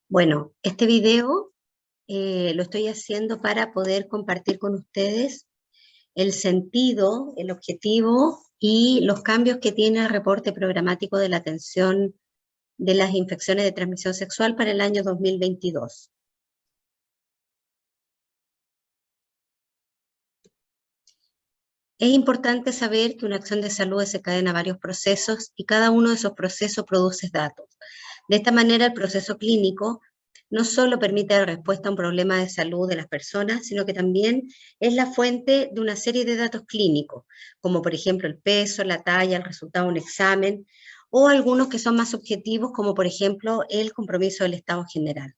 Bueno, este video lo estoy haciendo para poder compartir con ustedes el sentido, el objetivo y los cambios que tiene el reporte programático de la atención de las infecciones de transmisión sexual para el año 2022. Es importante saber que una acción de salud desencadena varios procesos y cada uno de esos procesos produce datos. De esta manera, el proceso clínico no solo permite dar respuesta a un problema de salud de las personas, sino que también es la fuente de una serie de datos clínicos, como por ejemplo el peso, la talla, el resultado de un examen, o algunos que son más subjetivos, como por ejemplo el compromiso del Estado general.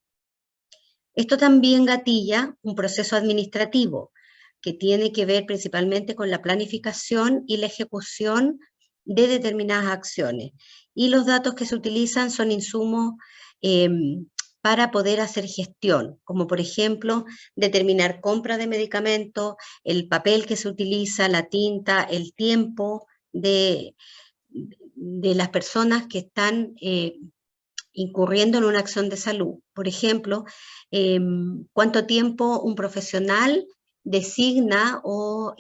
Esto también gatilla un proceso administrativo que tiene que ver principalmente con la planificación y la ejecución de determinadas acciones. Y los datos que se utilizan son insumos para poder hacer gestión, como por ejemplo determinar compra de medicamentos, el papel que se utiliza, la tinta, el tiempo de las personas que están incurriendo en una acción de salud. Por ejemplo, cuánto tiempo un profesional designa o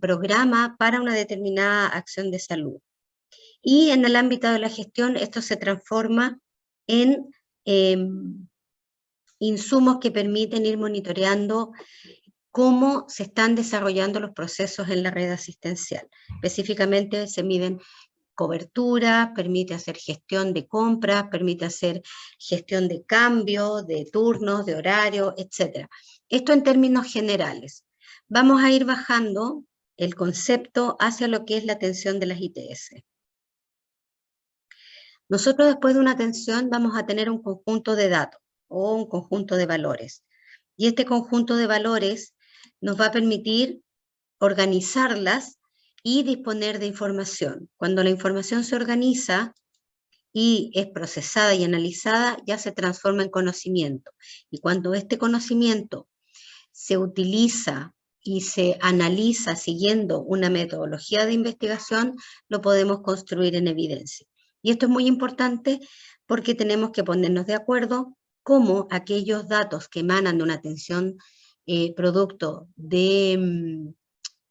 programa para una determinada acción de salud. Y en el ámbito de la gestión, esto se transforma en insumos que permiten ir monitoreando cómo se están desarrollando los procesos en la red asistencial. Específicamente se miden cobertura, permite hacer gestión de compras, permite hacer gestión de cambio, de turnos, de horario, etc. Esto en términos generales. Vamos a ir bajando el concepto hacia lo que es la atención de las ITS. Nosotros después de una atención vamos a tener un conjunto de datos o un conjunto de valores. Y este conjunto de valores nos va a permitir organizarlas y disponer de información. Cuando la información se organiza y es procesada y analizada, ya se transforma en conocimiento. Y cuando este conocimiento se utiliza y se analiza siguiendo una metodología de investigación, lo podemos construir en evidencia. Y esto es muy importante porque tenemos que ponernos de acuerdo cómo aquellos datos que emanan de una atención producto de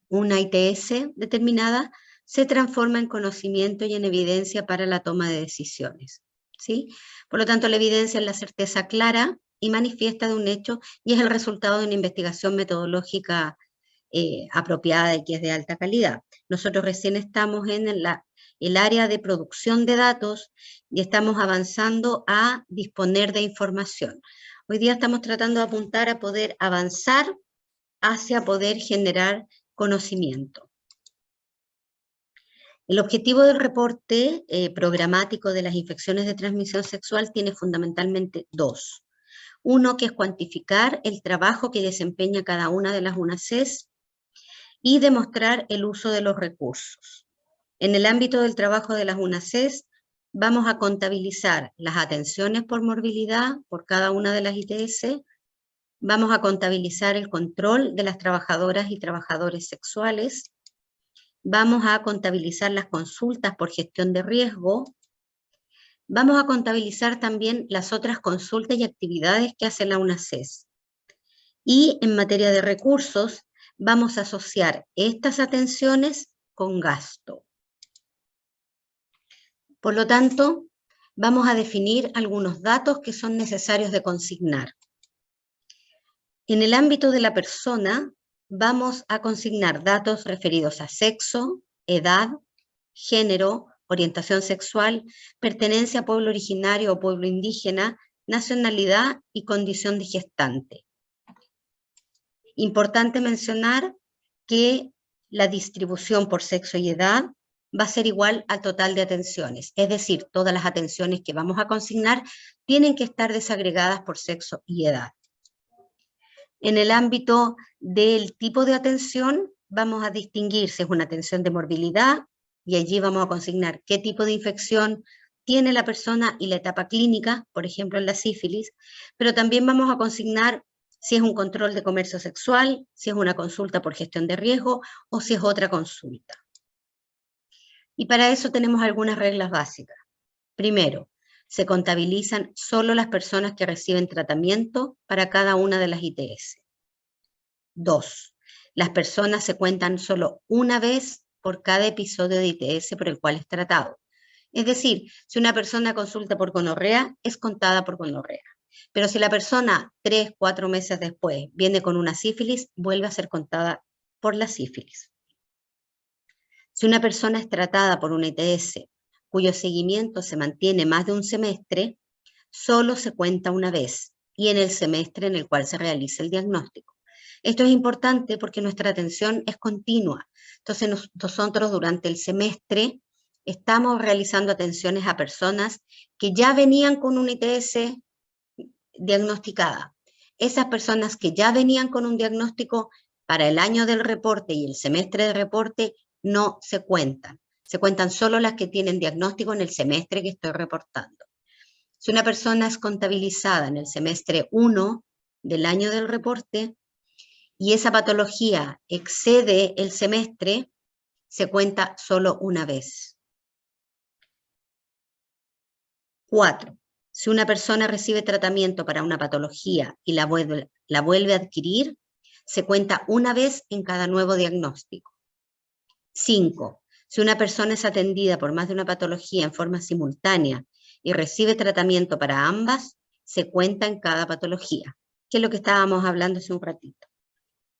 una ITS determinada, se transforma en conocimiento y en evidencia para la toma de decisiones, ¿sí? Por lo tanto, la evidencia es la certeza clara y manifiesta de un hecho y es el resultado de una investigación metodológica apropiada y que es de alta calidad. Nosotros recién estamos en el área de producción de datos y estamos avanzando a disponer de información. Hoy día estamos tratando de apuntar a poder avanzar hacia poder generar conocimiento. El objetivo del reporte programático de las infecciones de transmisión sexual tiene fundamentalmente dos. Uno, que es cuantificar el trabajo que desempeña cada una de las UNACES y demostrar el uso de los recursos. En el ámbito del trabajo de las UNACES, vamos a contabilizar las atenciones por morbilidad por cada una de las ITS, vamos a contabilizar el control de las trabajadoras y trabajadores sexuales, vamos a contabilizar las consultas por gestión de riesgo, vamos a contabilizar también las otras consultas y actividades que hace la UNACES. Y en materia de recursos, vamos a asociar estas atenciones con gasto. Por lo tanto, vamos a definir algunos datos que son necesarios de consignar. En el ámbito de la persona, vamos a consignar datos referidos a sexo, edad, género, orientación sexual, pertenencia a pueblo originario o pueblo indígena, nacionalidad y condición de gestante. Importante mencionar que la distribución por sexo y edad va a ser igual al total de atenciones, es decir, todas las atenciones que vamos a consignar tienen que estar desagregadas por sexo y edad. En el ámbito del tipo de atención, vamos a distinguir si es una atención de morbilidad, y allí vamos a consignar qué tipo de infección tiene la persona y la etapa clínica, por ejemplo en la sífilis, pero también vamos a consignar si es un control de comercio sexual, si es una consulta por gestión de riesgo o si es otra consulta. Y para eso tenemos algunas reglas básicas. Primero, Se contabilizan solo las personas que reciben tratamiento para cada una de las ITS. 2. Las personas se cuentan solo una vez por cada episodio de ITS por el cual es tratado. Es decir, si una persona consulta por gonorrea, es contada por gonorrea. Pero si la persona 3, 4 meses después viene con una sífilis, vuelve a ser contada por la sífilis. Si una persona es tratada por una ITS cuyo seguimiento se mantiene más de un semestre, solo se cuenta una vez y en el semestre en el cual se realiza el diagnóstico. Esto es importante porque nuestra atención es continua. Entonces nosotros durante el semestre estamos realizando atenciones a personas que ya venían con una ITS diagnosticada. Esas personas que ya venían con un diagnóstico para el año del reporte y el semestre de reporte no se cuentan. Se cuentan solo las que tienen diagnóstico en el semestre que estoy reportando. Si una persona es contabilizada en el semestre 1 del año del reporte y esa patología excede el semestre, se cuenta solo una vez. 4. Si una persona recibe tratamiento para una patología y la vuelve a adquirir, se cuenta una vez en cada nuevo diagnóstico. 5. Si una persona es atendida por más de una patología en forma simultánea y recibe tratamiento para ambas, se cuenta en cada patología, que es lo que estábamos hablando hace un ratito.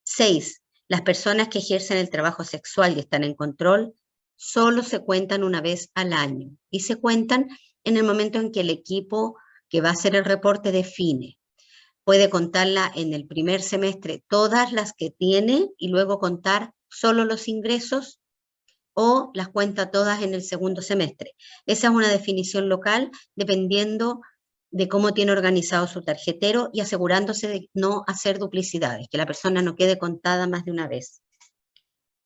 6. Las personas que ejercen el trabajo sexual y están en control solo se cuentan una vez al año y se cuentan en el momento en que el equipo que va a hacer el reporte define. Puede contarla en el primer semestre todas las que tiene y luego contar solo los ingresos o las cuenta todas en el segundo semestre. Esa es una definición local dependiendo de cómo tiene organizado su tarjetero y asegurándose de no hacer duplicidades, que la persona no quede contada más de una vez.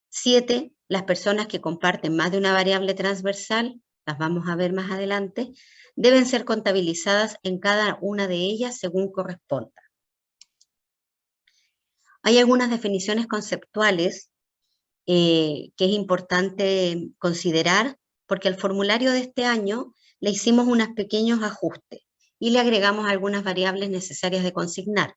7. Las personas que comparten más de una variable transversal, las vamos a ver más adelante, deben ser contabilizadas en cada una de ellas según corresponda. Hay algunas definiciones conceptuales que es importante considerar, porque al formulario de este año le hicimos unos pequeños ajustes y le agregamos algunas variables necesarias de consignar.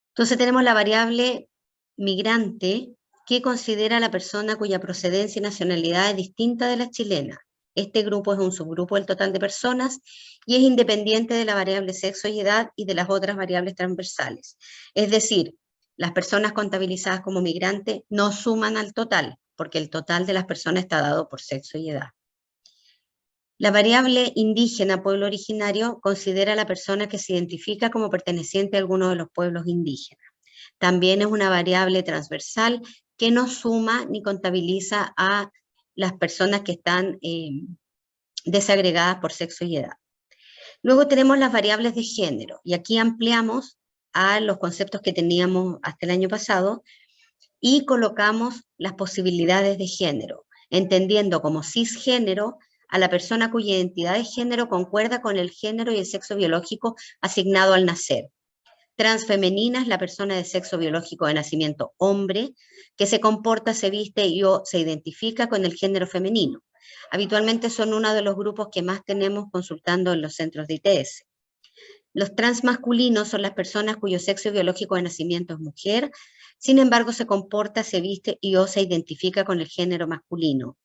Entonces tenemos la variable migrante, que considera a la persona cuya procedencia y nacionalidad es distinta de la chilena. Este grupo es un subgrupo del total de personas y es independiente de la variable sexo y edad y de las otras variables transversales. Es decir, las personas contabilizadas como migrantes no suman al total, porque el total de las personas está dado por sexo y edad. La variable indígena, pueblo originario, considera a la persona que se identifica como perteneciente a alguno de los pueblos indígenas. También es una variable transversal que no suma ni contabiliza a las personas que están desagregadas por sexo y edad. Luego tenemos las variables de género, y aquí ampliamos a los conceptos que teníamos hasta el año pasado y colocamos las posibilidades de género, entendiendo como cisgénero a la persona cuya identidad de género concuerda con el género y el sexo biológico asignado al nacer. Transfemenina es la persona de sexo biológico de nacimiento hombre, que se comporta, se viste y o se identifica con el género femenino. Habitualmente son uno de los grupos que más tenemos consultando en los centros de ITS. Los transmasculinos son las personas cuyo sexo biológico de nacimiento es mujer, sin embargo se comporta, se viste y o se identifica con el género masculino.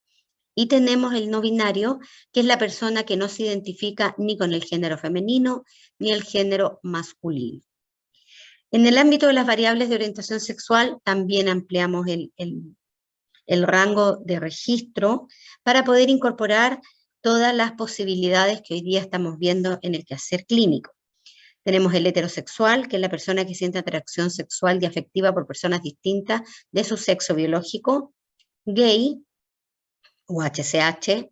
Y tenemos el no binario, que es la persona que no se identifica ni con el género femenino ni el género masculino. En el ámbito de las variables de orientación sexual también ampliamos el rango de registro para poder incorporar todas las posibilidades que hoy día estamos viendo en el quehacer clínico. Tenemos el heterosexual, que es la persona que siente atracción sexual y afectiva por personas distintas de su sexo biológico. Gay, o HCH,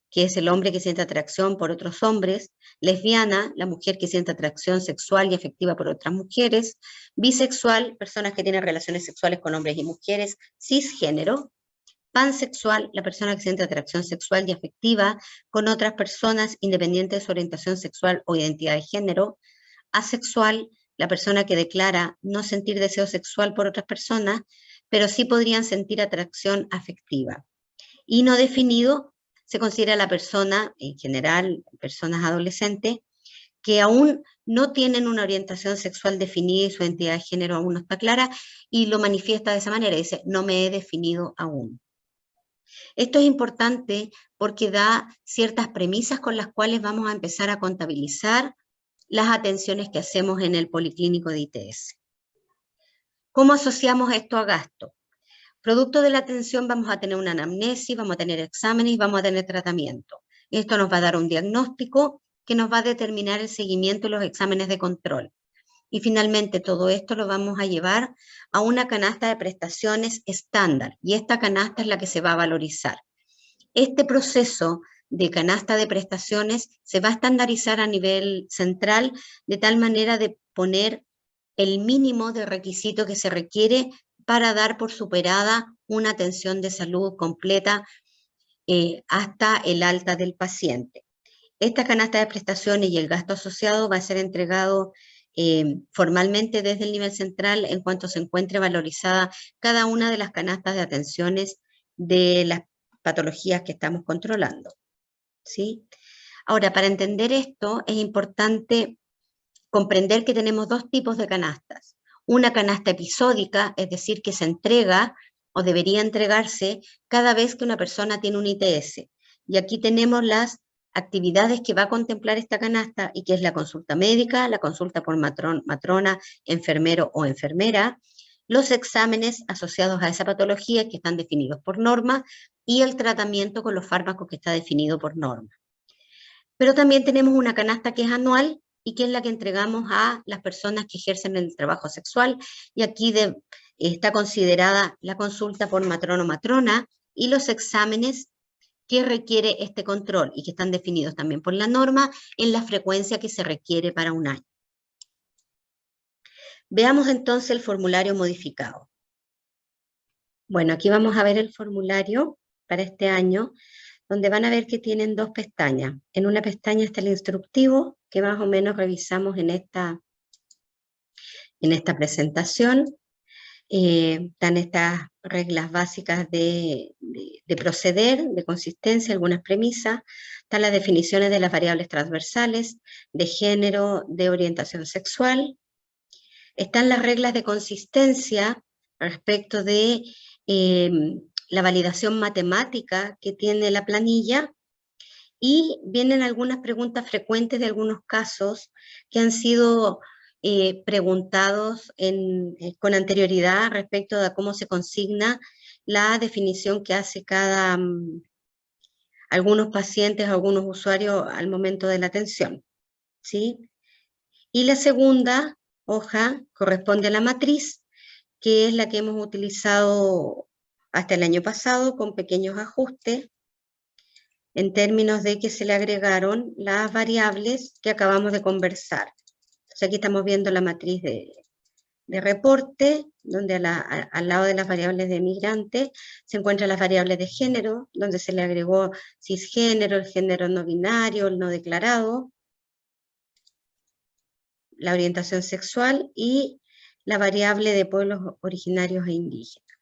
que es el hombre que siente atracción por otros hombres. Lesbiana, la mujer que siente atracción sexual y afectiva por otras mujeres. Bisexual, personas que tienen relaciones sexuales con hombres y mujeres. Cisgénero. Pansexual, la persona que siente atracción sexual y afectiva con otras personas independiente de su orientación sexual o identidad de género. Asexual, la persona que declara no sentir deseo sexual por otras personas, pero sí podrían sentir atracción afectiva. Y no definido se considera la persona, en general, personas adolescentes, que aún no tienen una orientación sexual definida y su identidad de género aún no está clara, y lo manifiesta de esa manera, dice, no me he definido aún. Esto es importante porque da ciertas premisas con las cuales vamos a empezar a contabilizar las atenciones que hacemos en el policlínico de ITS. ¿Cómo asociamos esto a gasto? Producto de la atención vamos a tener una anamnesis, vamos a tener exámenes y vamos a tener tratamiento. Esto nos va a dar un diagnóstico que nos va a determinar el seguimiento y los exámenes de control. Y finalmente todo esto lo vamos a llevar a una canasta de prestaciones estándar, y esta canasta es la que se va a valorizar. Este proceso de canasta de prestaciones se va a estandarizar a nivel central de tal manera de poner el mínimo de requisito que se requiere para dar por superada una atención de salud completa hasta el alta del paciente. Esta canasta de prestaciones y el gasto asociado va a ser entregado formalmente desde el nivel central en cuanto se encuentre valorizada cada una de las canastas de atenciones de las patologías que estamos controlando, ¿sí? Ahora, para entender esto es importante comprender que tenemos dos tipos de canastas. Una canasta episódica, es decir, que se entrega o debería entregarse cada vez que una persona tiene un ITS. Y aquí tenemos las actividades que va a contemplar esta canasta, y que es la consulta médica, la consulta por matrona, enfermero o enfermera, los exámenes asociados a esa patología que están definidos por norma, y el tratamiento con los fármacos que está definido por norma. Pero también tenemos una canasta que es anual y que es la que entregamos a las personas que ejercen el trabajo sexual, y aquí está considerada la consulta por matrón o matrona y los exámenes que requiere este control y que están definidos también por la norma en la frecuencia que se requiere para un año. Veamos entonces el formulario modificado. Bueno, aquí vamos a ver el formulario para este año, donde van a ver que tienen dos pestañas. En una pestaña está el instructivo, que más o menos revisamos en esta presentación. Están estas reglas básicas de proceder, de consistencia, algunas premisas. Están las definiciones de las variables transversales, de género, de orientación sexual. Están las reglas de consistencia respecto de la validación matemática que tiene la planilla, y vienen algunas preguntas frecuentes de algunos casos que han sido preguntados con anterioridad respecto de cómo se consigna la definición que hace algunos pacientes o algunos usuarios al momento de la atención, ¿sí? Y la segunda hoja corresponde a la matriz, que es la que hemos utilizado hasta el año pasado con pequeños ajustes, en términos de que se le agregaron las variables que acabamos de conversar. Entonces aquí estamos viendo la matriz de reporte, donde al lado de las variables de migrante se encuentran las variables de género, donde se le agregó cisgénero, el género no binario, el no declarado, la orientación sexual y la variable de pueblos originarios e indígenas.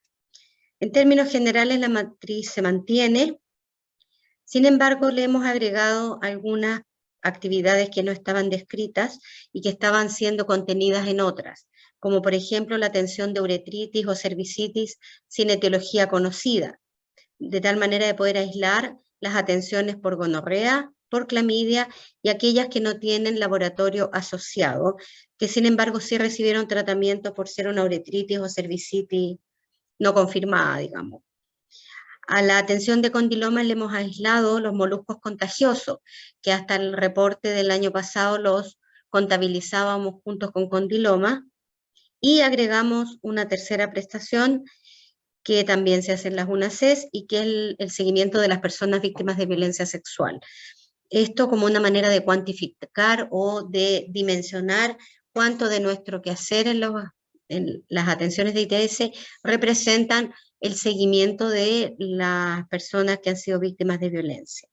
En términos generales, la matriz se mantiene. Sin embargo, le hemos agregado algunas actividades que no estaban descritas y que estaban siendo contenidas en otras, como por ejemplo la atención de uretritis o cervicitis sin etiología conocida, de tal manera de poder aislar las atenciones por gonorrea, por clamidia y aquellas que no tienen laboratorio asociado, que sin embargo sí recibieron tratamiento por ser una uretritis o cervicitis no confirmada, digamos. A la atención de condilomas le hemos aislado los moluscos contagiosos, que hasta el reporte del año pasado los contabilizábamos juntos con condiloma, y agregamos una tercera prestación que también se hace en las UNACES y que es el seguimiento de las personas víctimas de violencia sexual. Esto como una manera de cuantificar o de dimensionar cuánto de nuestro quehacer en las atenciones de ITS representan el seguimiento de las personas que han sido víctimas de violencia.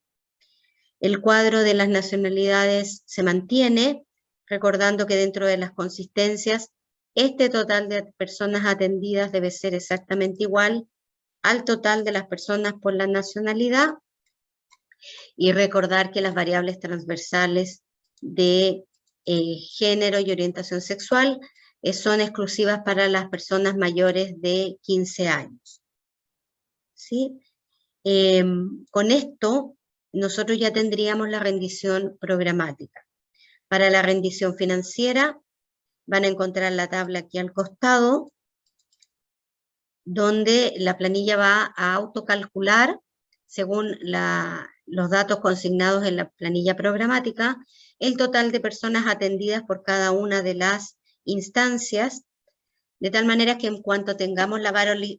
El cuadro de las nacionalidades se mantiene, recordando que dentro de las consistencias, este total de personas atendidas debe ser exactamente igual al total de las personas por la nacionalidad, Y recordar que las variables transversales de género y orientación sexual son exclusivas para las personas mayores de 15 años. ¿Sí? Con esto, nosotros ya tendríamos la rendición programática. Para la rendición financiera, van a encontrar la tabla aquí al costado, donde la planilla va a autocalcular, según los datos consignados en la planilla programática, el total de personas atendidas por cada una de las instancias, de tal manera que en cuanto tengamos la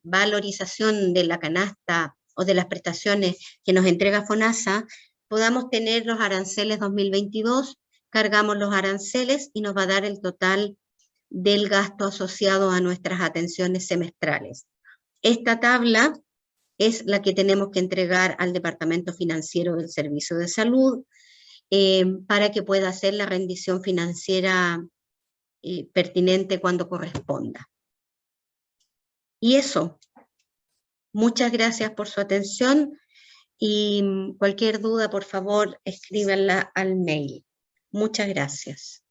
valorización de la canasta o de las prestaciones que nos entrega FONASA, podamos tener los aranceles 2022, cargamos los aranceles y nos va a dar el total del gasto asociado a nuestras atenciones semestrales. Esta tabla es la que tenemos que entregar al Departamento Financiero del Servicio de Salud para que pueda hacer la rendición financiera pertinente cuando corresponda. Y eso, muchas gracias por su atención y cualquier duda, por favor, escríbanla al mail. Muchas gracias.